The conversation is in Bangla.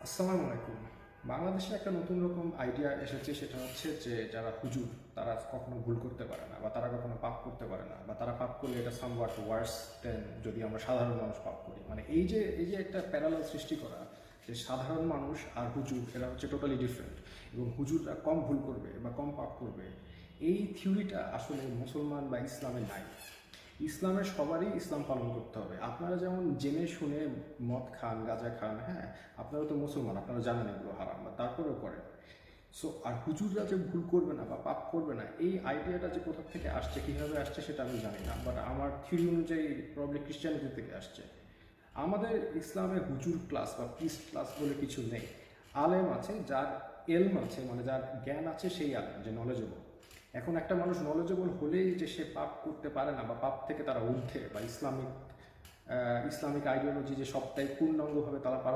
আসসালামু আলাইকুম। বাংলাদেশে একটা নতুন রকম আইডিয়া এসেছে, সেটা হচ্ছে যে যারা হুজুর তারা কখনো ভুল করতে পারে না, বা তারা কখনো পাপ করতে পারে না, বা তারা পাপ করলে এটা সামওয়াট ওয়ার্স দেন যদি আমরা সাধারণ মানুষ পাপ করি। মানে এই যে একটা প্যারালাল সৃষ্টি করা, যে সাধারণ মানুষ আর হুজুর এরা হচ্ছে টোটালি ডিফারেন্ট, এবং হুজুররা কম ভুল করবে বা কম পাপ করবে, এই থিওরিটা আসলে মুসলমান বা ইসলামে নাই। ইসলামের সবারই ইসলাম পালন করতে হবে। আপনারা যেমন জেনে শুনে মদ খান, গাঁজা খান, হ্যাঁ, আপনারা তো মুসলমান, আপনারা জানেন এগুলো হারাম, বা তারপরেও করেন। সো আর হুজুররা যে ভুল করবে না বা পাপ করবে না, এই আইডিয়াটা যে কোথা থেকে আসছে, কীভাবে আসছে সেটা আমি জানি না, বাট আমার থিওরি অনুযায়ী প্রবলি খ্রিস্টানিটি থেকে আসছে। আমাদের ইসলামে হুজুর ক্লাস বা প্রিস্ট ক্লাস বলে কিছু নেই। আলেম আছে, যার এলম আছে, মানে যার জ্ঞান আছে, সেই আলেম যে নলেজেবল। এখন একটা মানুষ নলেজেবল হলেই যে সে পাপ করতে পারে না, বা পাপ থেকে তারা ঊর্ধ্বে, বা ইসলামিক আইডিওলজি যে সবটাই পূর্ণাঙ্গভাবে তারা